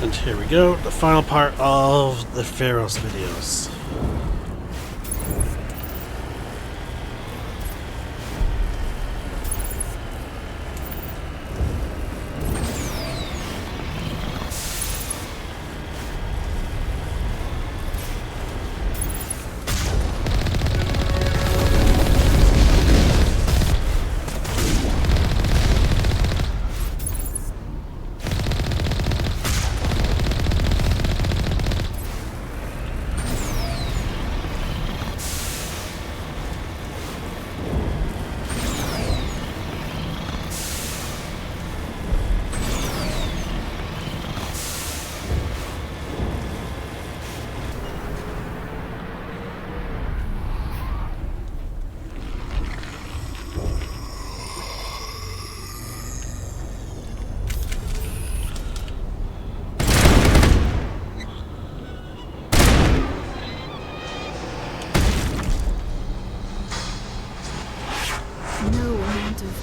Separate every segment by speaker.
Speaker 1: And here we go, the final part of the Pharos videos.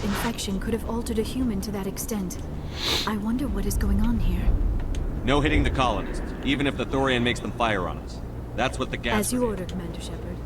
Speaker 2: Infection could have altered a human to that extent. I wonder what is going on here.
Speaker 3: No hitting the colonists, even if the Thorian makes them fire on us. That's what the gas...
Speaker 2: As you order, Commander Shepard.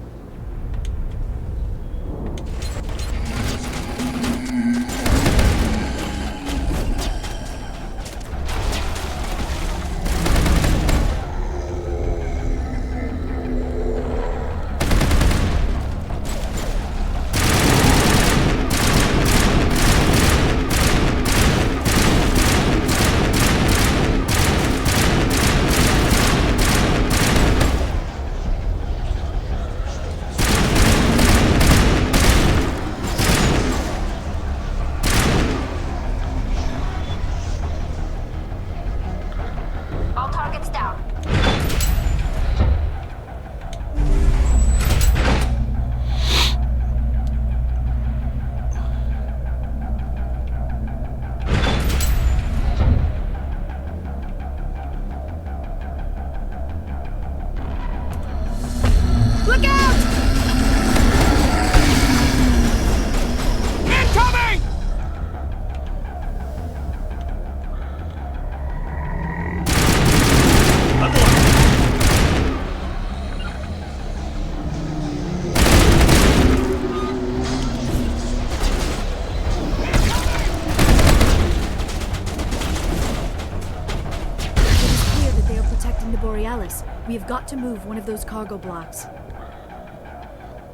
Speaker 2: We have got to move one of those cargo blocks.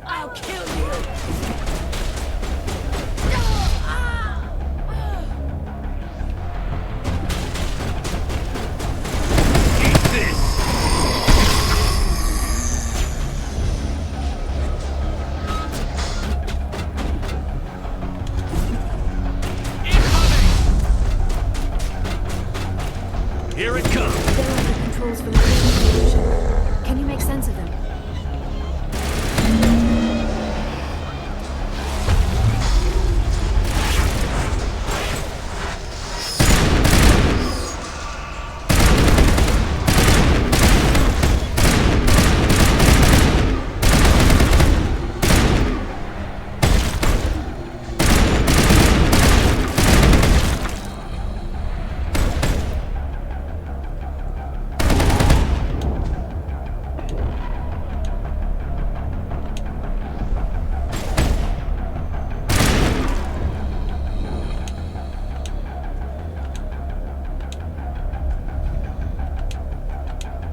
Speaker 4: I'll kill you!
Speaker 5: Eat this! Incoming! Here it comes!
Speaker 2: There are the controls for the solution. Can you make sense of them?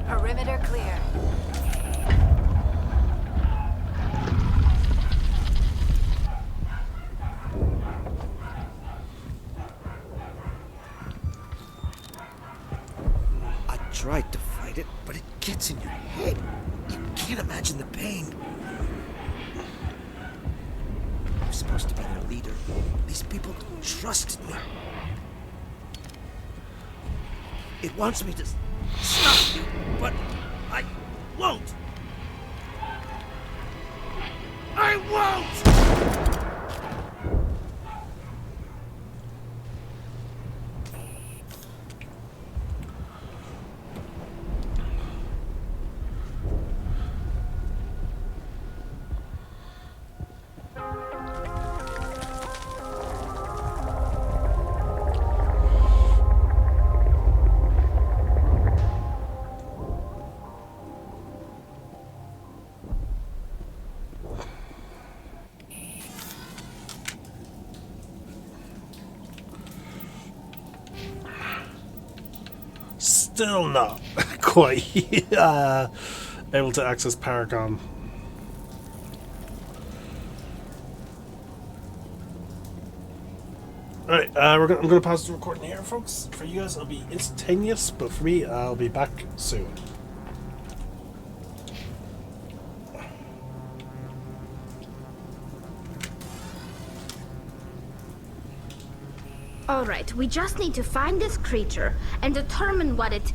Speaker 4: Perimeter clear.
Speaker 6: I tried to fight it, but it gets in your head. You can't imagine the pain. I'm supposed to be their leader. These people trusted me. It wants me to stop you, but I won't. I won't!
Speaker 1: still not quite able to access Paragon. Alright, I'm gonna pause the recording here, folks. For you guys, it'll be instantaneous, but for me, I'll be back soon.
Speaker 7: Alright, we just need to find this creature and determine what it...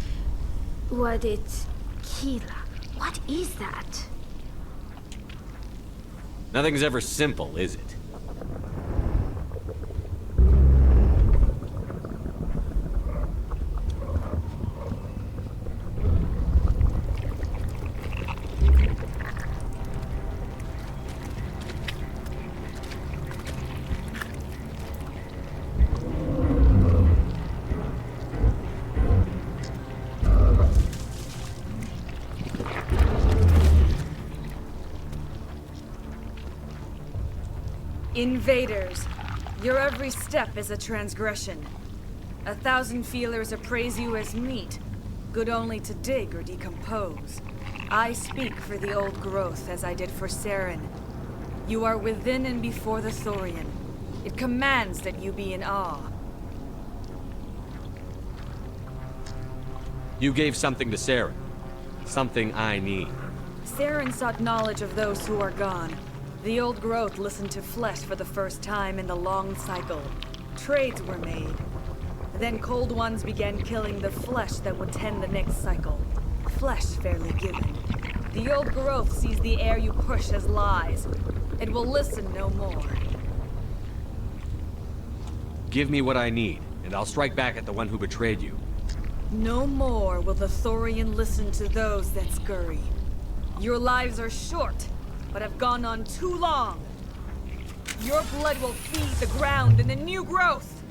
Speaker 7: Kila. What is that?
Speaker 3: Nothing's ever simple, is it?
Speaker 8: Invaders, your every step is a transgression. 1,000 feelers appraise you as meat, good only to dig or decompose. I speak for the old growth as I did for Saren. You are within and before the Thorian. It commands that you be in awe.
Speaker 3: You gave something to Saren. Something I need.
Speaker 8: Saren sought knowledge of those who are gone. The old growth listened to flesh for the first time in the long cycle. Trades were made. Then cold ones began killing the flesh that would tend the next cycle. Flesh fairly given. The old growth sees the air you push as lies. It will listen no more.
Speaker 3: Give me what I need, and I'll strike back at the one who betrayed you.
Speaker 8: No more will the Thorian listen to those that scurry. Your lives are short, but have gone on too long. Your blood will feed the ground and the new growth.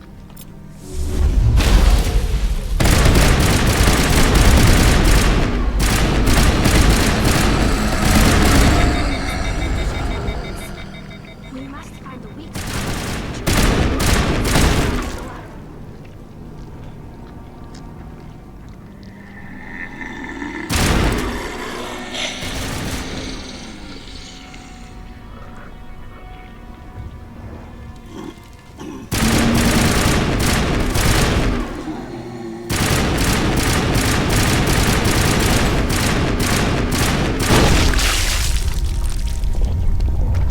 Speaker 7: We must find a weak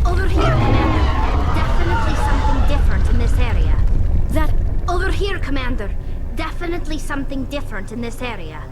Speaker 7: Over here, Commander. Definitely something different in this area. Over here, Commander. Definitely something different in this area.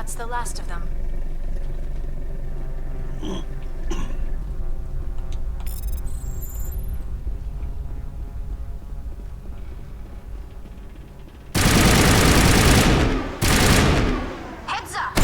Speaker 4: That's the last of them.
Speaker 7: Heads up!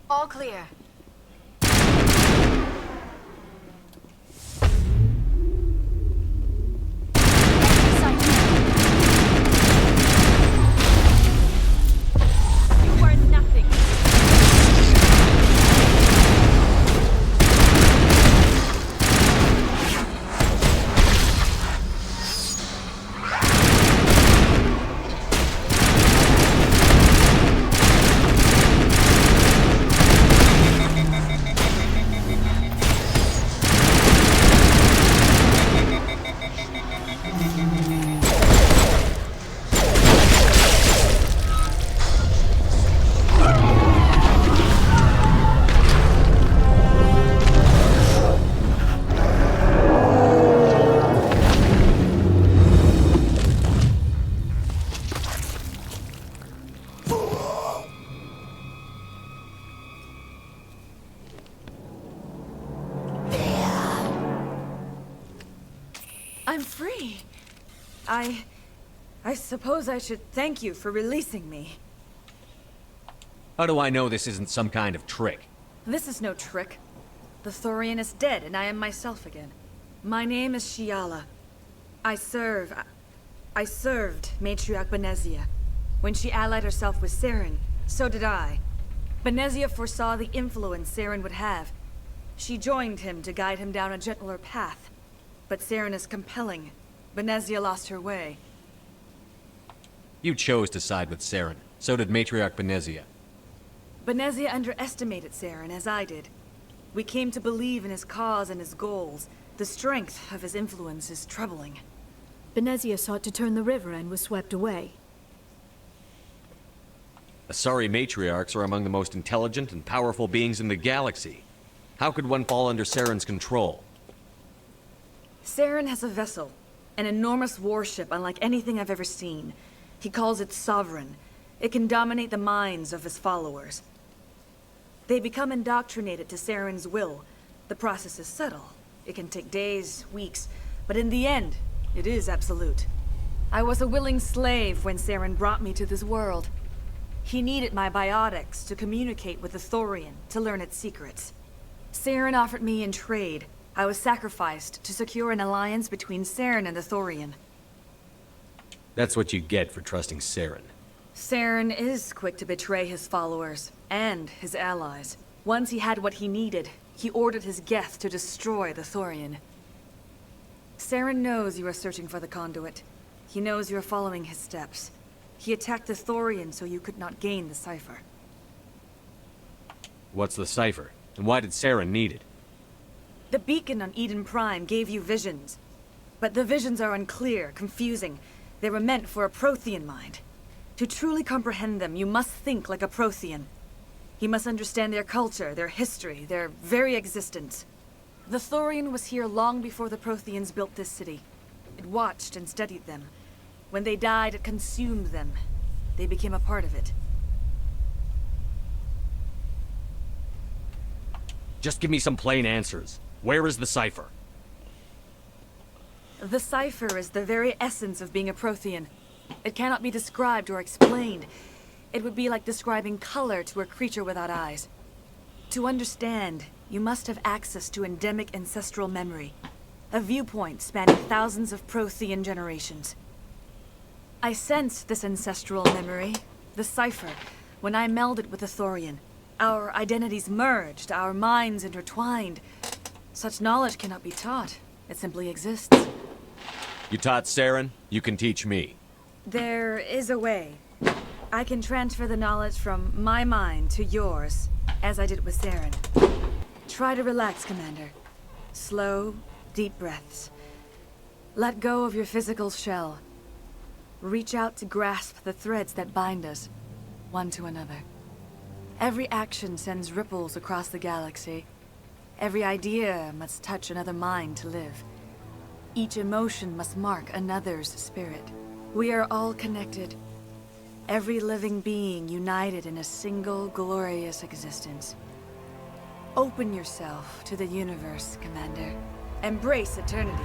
Speaker 4: All clear.
Speaker 8: You are nothing. I'm free. I suppose I should thank you for releasing me.
Speaker 3: How do I know this isn't some kind of trick?
Speaker 8: This is no trick. The Thorian is dead, and I am myself again. My name is Shiala. I served Matriarch Benezia. When she allied herself with Saren, so did I. Benezia foresaw the influence Saren would have. She joined him to guide him down a gentler path. But Saren is compelling. Benezia lost her way.
Speaker 3: You chose to side with Saren. So did Matriarch Benezia.
Speaker 8: Benezia underestimated Saren, as I did. We came to believe in his cause and his goals. The strength of his influence is troubling.
Speaker 2: Benezia sought to turn the river and was swept away.
Speaker 3: Asari matriarchs are among the most intelligent and powerful beings in the galaxy. How could one fall under Saren's control?
Speaker 8: Saren has a vessel, an enormous warship unlike anything I've ever seen. He calls it Sovereign. It can dominate the minds of his followers. They become indoctrinated to Saren's will. The process is subtle. It can take days, weeks, but in the end, it is absolute. I was a willing slave when Saren brought me to this world. He needed my biotics to communicate with the Thorian, to learn its secrets. Saren offered me in trade. I was sacrificed to secure an alliance between Saren and the Thorian.
Speaker 3: That's what you get for trusting Saren.
Speaker 8: Saren is quick to betray his followers, and his allies. Once he had what he needed, he ordered his Geth to destroy the Thorian. Saren knows you are searching for the conduit. He knows you are following his steps. He attacked the Thorian so you could not gain the cipher.
Speaker 3: What's the cipher? And why did Saren need it?
Speaker 8: The beacon on Eden Prime gave you visions. But the visions are unclear, confusing. They were meant for a Prothean mind. To truly comprehend them, you must think like a Prothean. You must understand their culture, their history, their very existence. The Thorian was here long before the Protheans built this city. It watched and studied them. When they died, it consumed them. They became a part of it.
Speaker 3: Just give me some plain answers. Where is the cipher?
Speaker 8: The cipher is the very essence of being a Prothean. It cannot be described or explained. It would be like describing color to a creature without eyes. To understand, you must have access to endemic ancestral memory. A viewpoint spanning thousands of Prothean generations. I sensed this ancestral memory, the cipher, when I melded with the Thorian. Our identities merged, our minds intertwined. Such knowledge cannot be taught. It simply exists.
Speaker 3: You taught Saren, you can teach me.
Speaker 8: There is a way. I can transfer the knowledge from my mind to yours, as I did with Saren. Try to relax, Commander. Slow, deep breaths. Let go of your physical shell. Reach out to grasp the threads that bind us, one to another. Every action sends ripples across the galaxy. Every idea must touch another mind to live. Each emotion must mark another's spirit. We are all connected. Every living being united in a single glorious existence. Open yourself to the universe, Commander. Embrace eternity.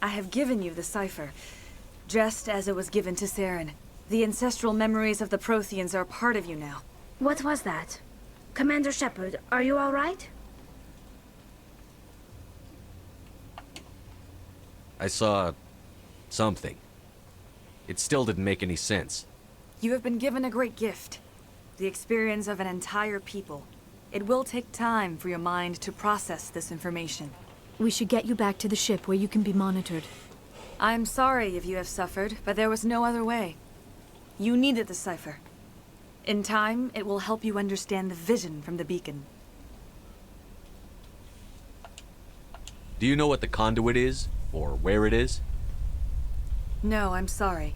Speaker 8: I have given you the cipher, just as it was given to Saren. The ancestral memories of the Protheans are part of you now.
Speaker 7: What was that? Commander Shepard, are you all right?
Speaker 3: I saw something. It still didn't make any sense.
Speaker 8: You have been given a great gift. The experience of an entire people. It will take time for your mind to process this information.
Speaker 2: We should get you back to the ship where you can be monitored.
Speaker 8: I'm sorry if you have suffered, but there was no other way. You needed the cipher. In time, it will help you understand the vision from the beacon.
Speaker 3: Do you know what the conduit is? Or where it is?
Speaker 8: No, I'm sorry.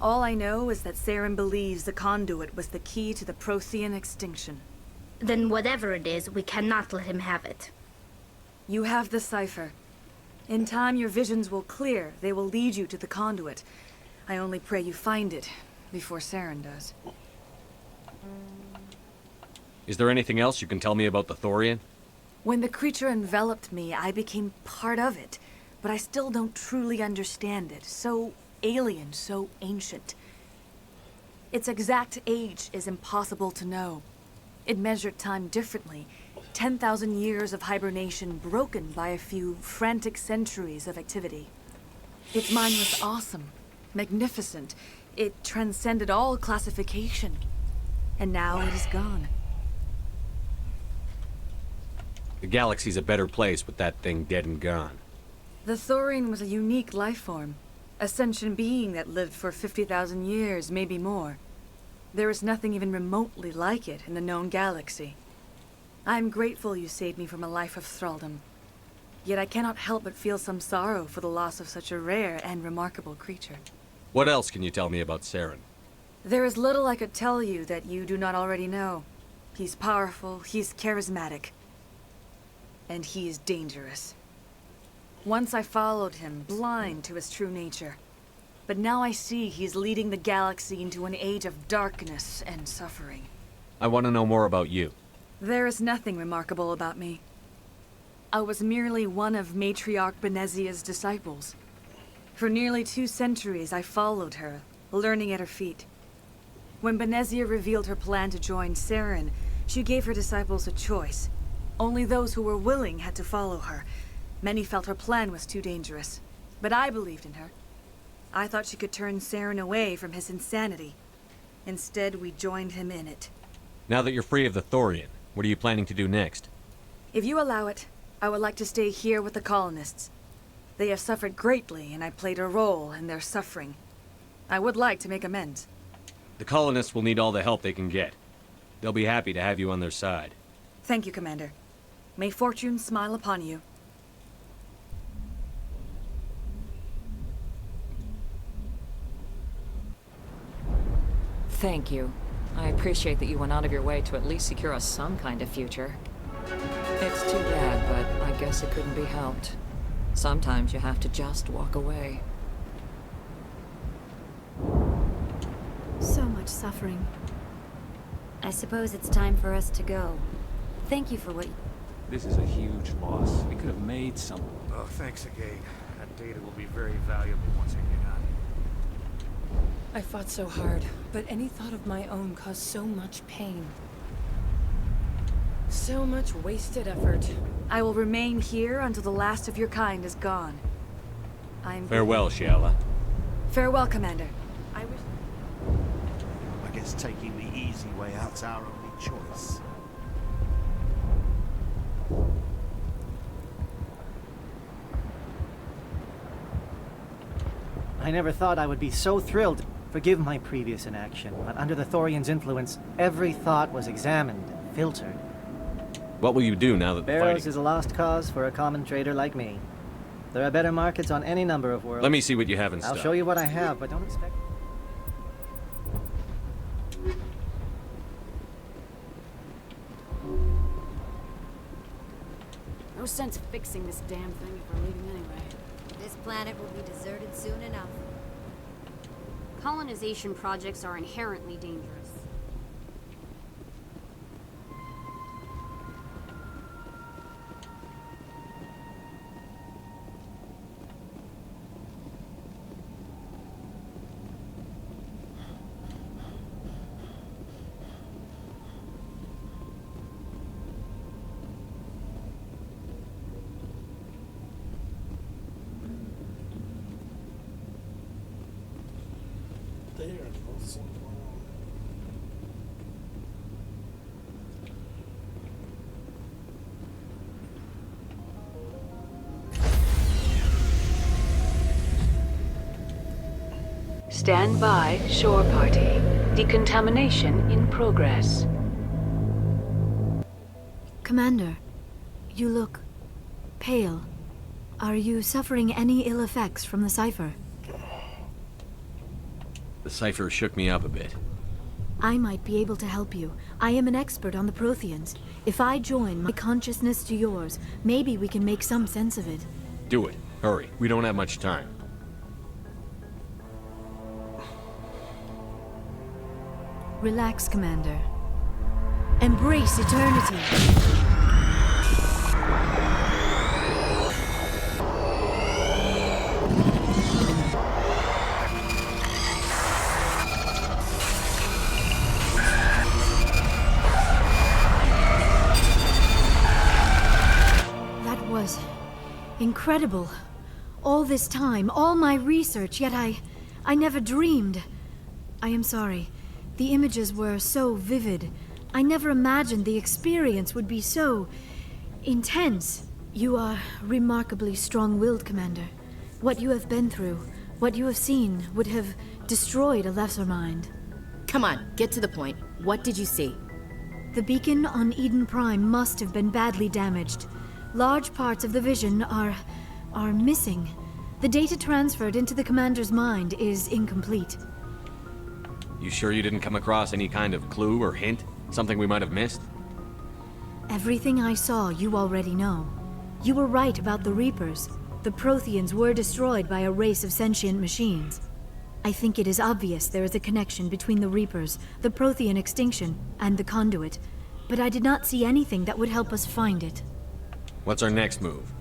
Speaker 8: All I know is that Saren believes the conduit was the key to the Prothean extinction.
Speaker 7: Then whatever it is, we cannot let him have it.
Speaker 8: You have the cipher. In time, your visions will clear. They will lead you to the conduit. I only pray you find it before Saren does.
Speaker 3: Is there anything else you can tell me about the Thorian?
Speaker 8: When the creature enveloped me, I became part of it. But I still don't truly understand it. So alien, so ancient. Its exact age is impossible to know. It measured time differently. 10,000 years of hibernation broken by a few frantic centuries of activity. Its mind was awesome, magnificent. It transcended all classification. And now it is gone.
Speaker 3: The galaxy's a better place with that thing dead and gone.
Speaker 8: The Thorian was a unique life form. A sentient being that lived for 50,000 years, maybe more. There is nothing even remotely like it in the known galaxy. I'm grateful you saved me from a life of thraldom. Yet I cannot help but feel some sorrow for the loss of such a rare and remarkable creature.
Speaker 3: What else can you tell me about Saren?
Speaker 8: There is little I could tell you that you do not already know. He's powerful, he's charismatic, and he is dangerous. Once I followed him, blind to his true nature. But now I see he's leading the galaxy into an age of darkness and suffering.
Speaker 3: I want to know more about you.
Speaker 8: There is nothing remarkable about me. I was merely one of Matriarch Benezia's disciples. For nearly 2 centuries I followed her, learning at her feet. When Benezia revealed her plan to join Saren, she gave her disciples a choice. Only those who were willing had to follow her. Many felt her plan was too dangerous, but I believed in her. I thought she could turn Saren away from his insanity. Instead, we joined him in it.
Speaker 3: Now that you're free of the Thorian, what are you planning to do next?
Speaker 8: If you allow it, I would like to stay here with the colonists. They have suffered greatly, and I played a role in their suffering. I would like to make amends.
Speaker 3: The colonists will need all the help they can get. They'll be happy to have you on their side.
Speaker 8: Thank you, Commander. May fortune smile upon you.
Speaker 9: Thank you. I appreciate that you went out of your way to at least secure us some kind of future. It's too bad, but I guess it couldn't be helped. Sometimes you have to just walk away.
Speaker 2: So much suffering.
Speaker 10: I suppose it's time for us to go. Thank you for what...
Speaker 11: This is a huge loss. We could have made some...
Speaker 6: Oh, thanks again. That data will be very valuable once I get on.
Speaker 12: I fought so hard, but any thought of my own caused so much pain. So much wasted effort.
Speaker 8: I will remain here until the last of your kind is gone.
Speaker 3: Farewell, Shiala.
Speaker 8: Farewell, Commander. I wish...
Speaker 13: I guess taking the easy way out's our only choice.
Speaker 14: I never thought I would be so thrilled. Forgive my previous inaction, but under the Thorian's influence, every thought was examined and filtered.
Speaker 3: What will you do now that the
Speaker 14: Barrows
Speaker 3: fighting...
Speaker 14: is a lost cause for a common trader like me. There are better markets on any number of worlds.
Speaker 3: Let me see what you have in stock.
Speaker 14: I'll show you what I have, but don't expect...
Speaker 12: No sense fixing this damn thing if we're leaving anyway.
Speaker 10: This planet will be deserted soon enough. Colonization projects are inherently dangerous.
Speaker 15: Stand by, shore party. Decontamination in progress.
Speaker 2: Commander, you look pale. Are you suffering any ill effects from the cipher?
Speaker 3: The cipher shook me up a bit.
Speaker 2: I might be able to help you. I am an expert on the Protheans. If I join my consciousness to yours, maybe we can make some sense of it.
Speaker 3: Do it. Hurry. We don't have much time.
Speaker 2: Relax, Commander. Embrace eternity. That was incredible. All this time, all my research, yet I never dreamed. I am sorry. The images were so vivid. I never imagined the experience would be so Intense. You are remarkably strong-willed, Commander. What you have been through, what you have seen, would have destroyed a lesser mind.
Speaker 16: Come on, get to the point. What did you see?
Speaker 2: The beacon on Eden Prime must have been badly damaged. Large parts of the vision are missing. The data transferred into the Commander's mind is incomplete.
Speaker 3: You sure you didn't come across any kind of clue or hint? Something we might have missed?
Speaker 2: Everything I saw, you already know. You were right about the Reapers. The Protheans were destroyed by a race of sentient machines. I think it is obvious there is a connection between the Reapers, the Prothean extinction, and the Conduit, but I did not see anything that would help us find it.
Speaker 3: What's our next move?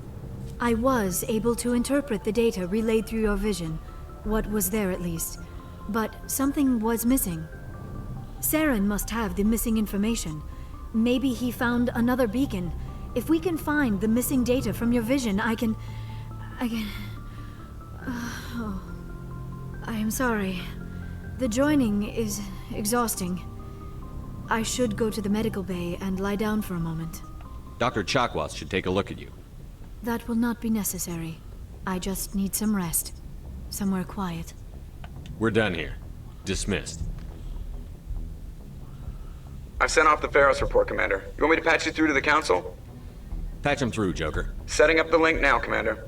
Speaker 2: I was able to interpret the data relayed through your vision. What was there, at least. But something was missing. Saren must have the missing information. Maybe he found another beacon. If we can find the missing data from your vision, I can... Oh. I am sorry. The joining is exhausting. I should go to the medical bay and lie down for a moment.
Speaker 3: Dr. Chakwas should take a look at you.
Speaker 2: That will not be necessary. I just need some rest. Somewhere quiet.
Speaker 3: We're done here. Dismissed.
Speaker 17: I've sent off the Pharos report, Commander. You want me to patch you through to the Council?
Speaker 3: Patch him through, Joker.
Speaker 17: Setting up the link now, Commander.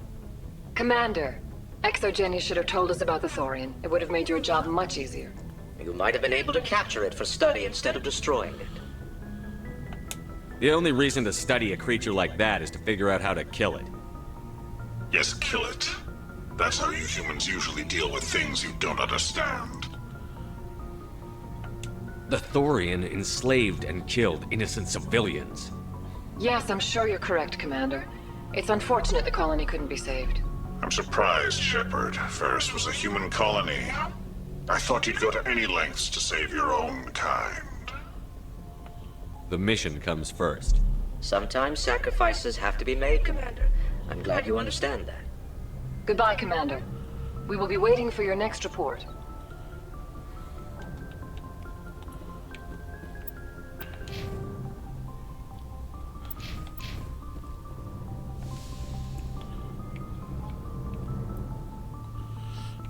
Speaker 15: Commander, Exogeny should have told us about the Thorian. It would have made your job much easier.
Speaker 18: You might have been able to capture it for study instead of destroying it.
Speaker 3: The only reason to study a creature like that is to figure out how to kill it.
Speaker 19: Yes, kill it. That's how you humans usually deal with things you don't understand.
Speaker 3: The Thorian enslaved and killed innocent civilians.
Speaker 15: Yes, I'm sure you're correct, Commander. It's unfortunate the colony couldn't be saved.
Speaker 19: I'm surprised, Shepard. Ferris was a human colony. I thought you'd go to any lengths to save your own kind.
Speaker 3: The mission comes first.
Speaker 18: Sometimes sacrifices have to be made, Commander. I'm glad you understand that.
Speaker 15: Goodbye, Commander. We will be waiting for your next report.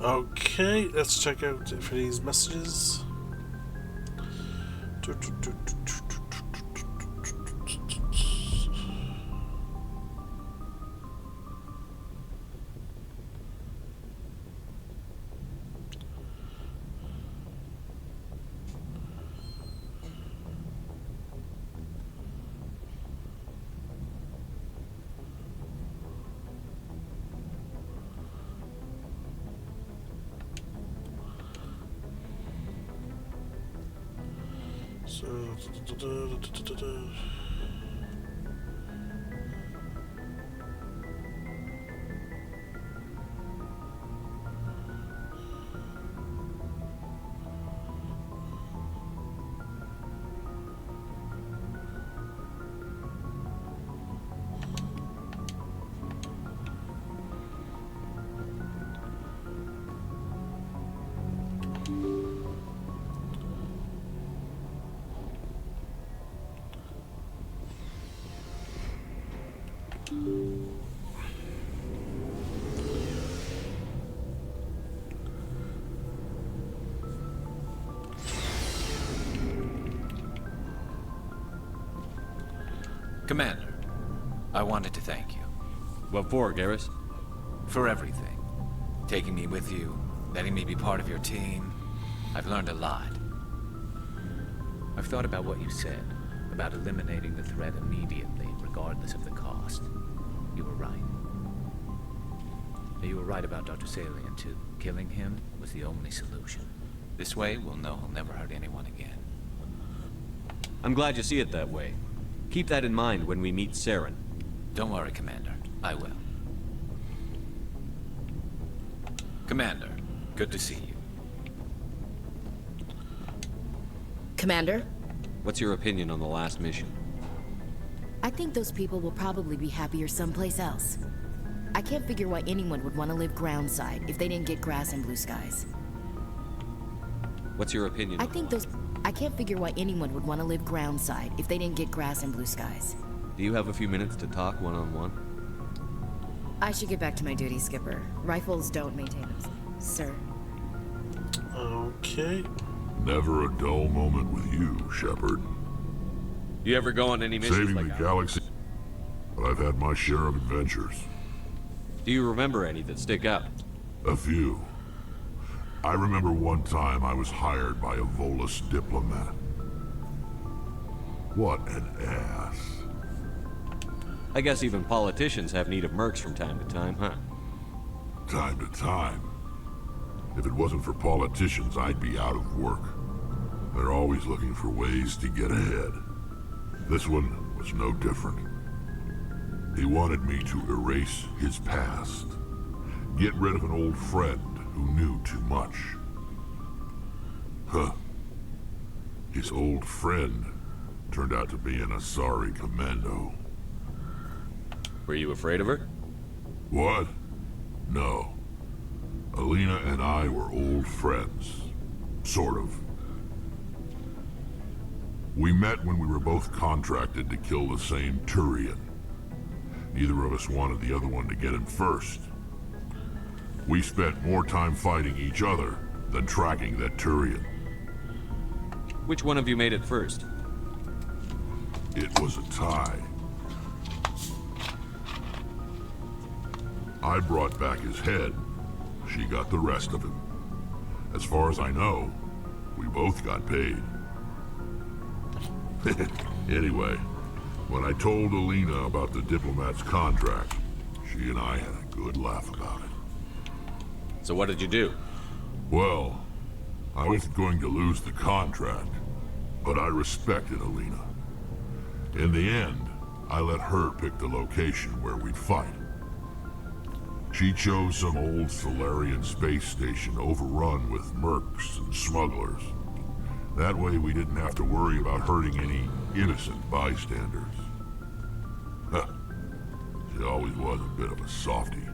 Speaker 1: Okay, let's check out for these messages.
Speaker 11: Commander, I wanted to thank you.
Speaker 3: What for, Garrus?
Speaker 11: For everything. Taking me with you, letting me be part of your team. I've learned a lot. I've thought about what you said, about eliminating the threat immediately, regardless of the cost. You were right. You were right about Dr. Salian, too. Killing him was the only solution. This way, we'll know he'll never hurt anyone again.
Speaker 3: I'm glad you see it that way. Keep that in mind when we meet Saren.
Speaker 11: Don't worry, Commander. I will. Commander, good to see you.
Speaker 16: Commander?
Speaker 3: What's your opinion on the last mission?
Speaker 16: I think those people will probably be happier someplace else. I can't figure why anyone would want to live groundside if they didn't get grass and blue skies.
Speaker 3: What's your opinion?
Speaker 16: I can't figure why anyone would want to live groundside if they didn't get grass and blue skies.
Speaker 3: Do you have a few minutes to talk one-on-one?
Speaker 16: I should get back to my duty, Skipper. Rifles don't maintain themselves, sir.
Speaker 1: Okay.
Speaker 20: Never a dull moment with you, Shepard.
Speaker 3: You ever go on any missions
Speaker 20: Saving
Speaker 3: like
Speaker 20: the
Speaker 3: that?
Speaker 20: galaxy, but I've had my share of adventures.
Speaker 3: Do you remember any that stick out?
Speaker 20: A few. I remember one time I was hired by a Volus diplomat. What an ass.
Speaker 3: I guess even politicians have need of mercs from time to time, huh?
Speaker 20: Time to time. If it wasn't for politicians, I'd be out of work. They're always looking for ways to get ahead. This one was no different. He wanted me to erase his past. Get rid of an old friend who knew too much. Huh. His old friend turned out to be an Asari commando.
Speaker 3: Were you afraid of her?
Speaker 20: What? No. Alina and I were old friends. Sort of. We met when we were both contracted to kill the same Turian. Neither of us wanted the other one to get him first. We spent more time fighting each other than tracking that Turian.
Speaker 3: Which one of you made it first?
Speaker 20: It was a tie. I brought back his head. She got the rest of him. As far as I know, we both got paid. Anyway, when I told Alina about the diplomat's contract, she and I had a good laugh about it.
Speaker 3: So what did you do?
Speaker 20: Well, I wasn't going to lose the contract, but I respected Alina. In the end, I let her pick the location where we'd fight. She chose some old Solarian space station overrun with mercs and smugglers. That way we didn't have to worry about hurting any innocent bystanders. Huh. She always was a bit of a softie.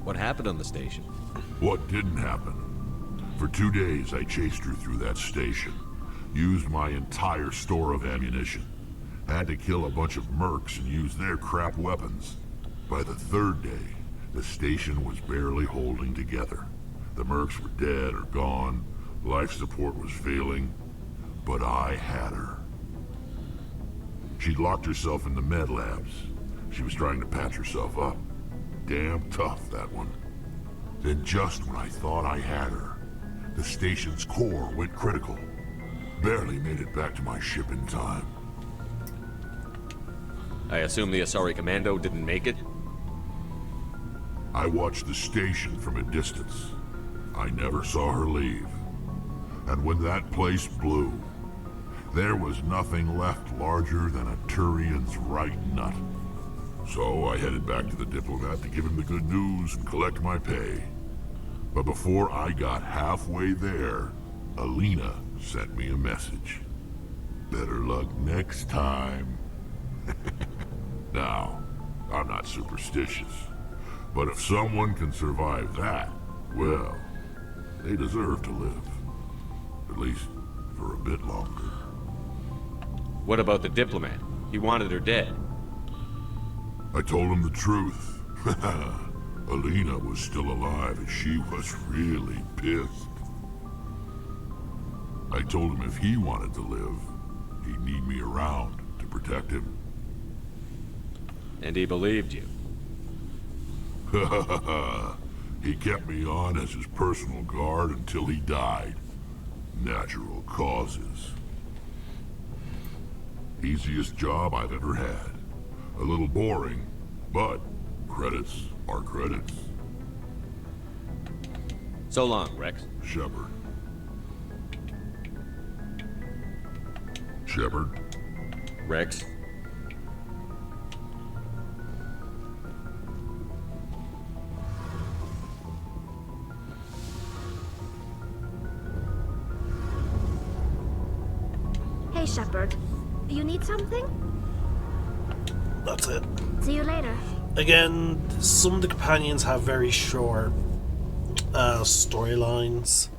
Speaker 3: What happened on the station?
Speaker 20: What didn't happen? For 2 days I chased her through that station. Used my entire store of ammunition. Had to kill a bunch of mercs and use their crap weapons. By the 3rd day, the station was barely holding together. The mercs were dead or gone, life support was failing, but I had her. She'd locked herself in the med labs. She was trying to patch herself up. Damn tough, that one. Then just when I thought I had her, the station's core went critical. Barely made it back to my ship in time.
Speaker 3: I assume the Asari Commando didn't make it?
Speaker 20: I watched the station from a distance. I never saw her leave. And when that place blew, there was nothing left larger than a Turian's right nut. So I headed back to the diplomat to give him the good news and collect my pay. But before I got halfway there, Alina sent me a message. Better luck next time. Now, I'm not superstitious, but if someone can survive that, well, they deserve to live. At least for a bit longer.
Speaker 3: What about the diplomat? He wanted her dead.
Speaker 20: I told him the truth. Alina was still alive and she was really pissed. I told him if he wanted to live, he'd need me around to protect him.
Speaker 3: And he believed you.
Speaker 20: He kept me on as his personal guard until he died. Natural causes. Easiest job I've ever had. A little boring, but credits are credits.
Speaker 3: So long, Rex.
Speaker 20: Shepard. Shepard.
Speaker 3: Rex.
Speaker 7: Hey, Shepard. You need something?
Speaker 1: That's it.
Speaker 7: See you later.
Speaker 1: Again, some of the companions have very short storylines.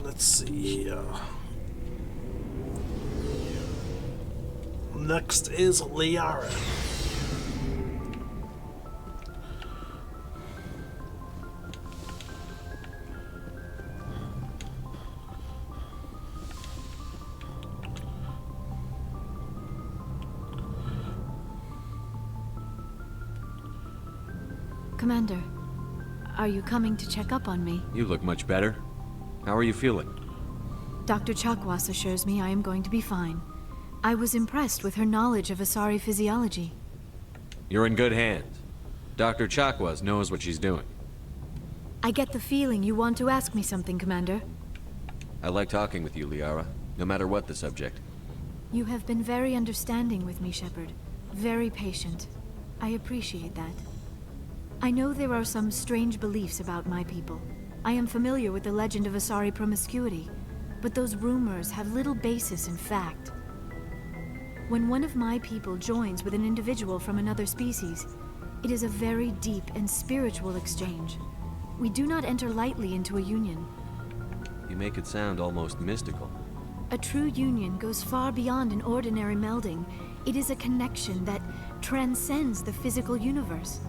Speaker 1: Let's see here. next is Liara.
Speaker 2: Commander, are you coming to check up on me?
Speaker 3: You look much better. How are you feeling?
Speaker 2: Dr. Chakwas assures me I am going to be fine. I was impressed with her knowledge of Asari physiology.
Speaker 3: You're in good hands. Dr. Chakwas knows what she's doing.
Speaker 2: I get the feeling you want to ask me something, Commander.
Speaker 3: I like talking with you, Liara, no matter what the subject.
Speaker 2: You have been very understanding with me, Shepard. Very patient. I appreciate that. I know there are some strange beliefs about my people. I am familiar with the legend of Asari promiscuity, but those rumors have little basis in fact. When one of my people joins with an individual from another species, it is a very deep and spiritual exchange. We do not enter lightly into a union.
Speaker 3: You make it sound almost mystical.
Speaker 2: A true union goes far beyond an ordinary melding. It is a connection that transcends the physical universe.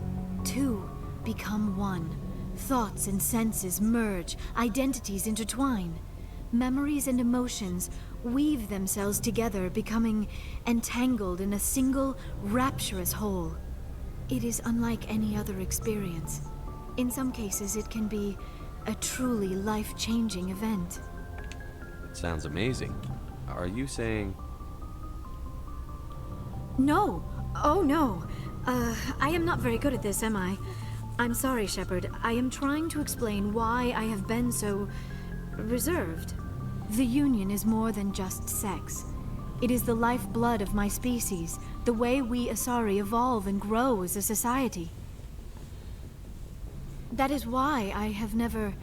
Speaker 2: Two become one. Thoughts and senses merge, identities intertwine. Memories and emotions weave themselves together, becoming entangled in a single, rapturous whole. It is unlike any other experience. In some cases, it can be a truly life-changing event.
Speaker 3: It sounds amazing. Are you saying...
Speaker 2: No! Oh, no. I am not very good at this, am I? I'm sorry, Shepard. I am trying to explain why I have been so... reserved. The Union is more than just sex. It is the lifeblood of my species, the way we Asari evolve and grow as a society. That is why I have never...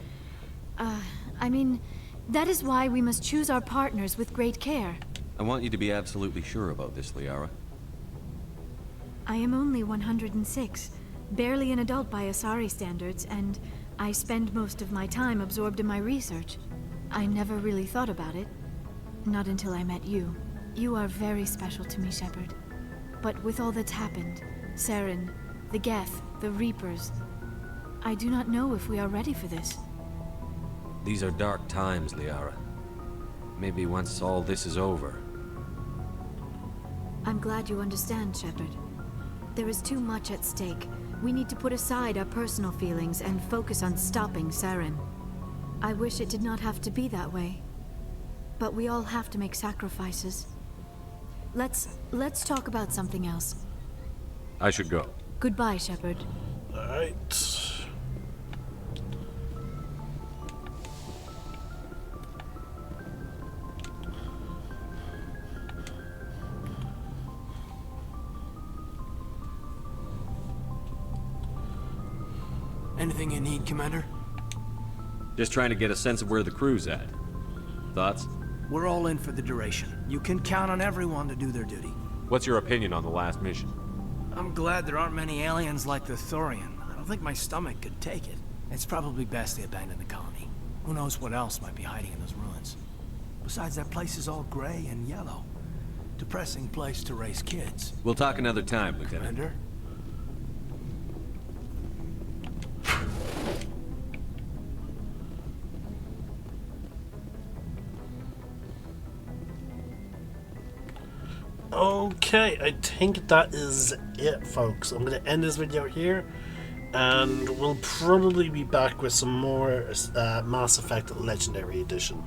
Speaker 2: that is why we must choose our partners with great care.
Speaker 3: I want you to be absolutely sure about this, Liara.
Speaker 2: I am only 106, barely an adult by Asari standards, and I spend most of my time absorbed in my research. I never really thought about it. Not until I met you. You are very special to me, Shepard. But with all that's happened, Saren, the Geth, the Reapers, I do not know if we are ready for this.
Speaker 3: These are dark times, Liara. Maybe once all this is over.
Speaker 2: I'm glad you understand, Shepard. There is too much at stake. We need to put aside our personal feelings and focus on stopping Saren. I wish it did not have to be that way. But we all have to make sacrifices. Let's talk about something else.
Speaker 3: I should go.
Speaker 2: Goodbye, Shepard.
Speaker 1: Alright.
Speaker 6: Anything you need, Commander?
Speaker 3: Just trying to get a sense of where the crew's at. Thoughts?
Speaker 6: We're all in for the duration. You can count on everyone to do their duty.
Speaker 3: What's your opinion on the last mission?
Speaker 6: I'm glad there aren't many aliens like the Thorian. I don't think my stomach could take it. It's probably best they abandon the colony. Who knows what else might be hiding in those ruins. Besides, that place is all gray and yellow. Depressing place to raise kids.
Speaker 3: We'll talk another time, Lieutenant.
Speaker 6: Commander?
Speaker 1: Okay, I think that is it, folks. I'm going to end this video here, and we'll probably be back with some more Mass Effect Legendary Edition.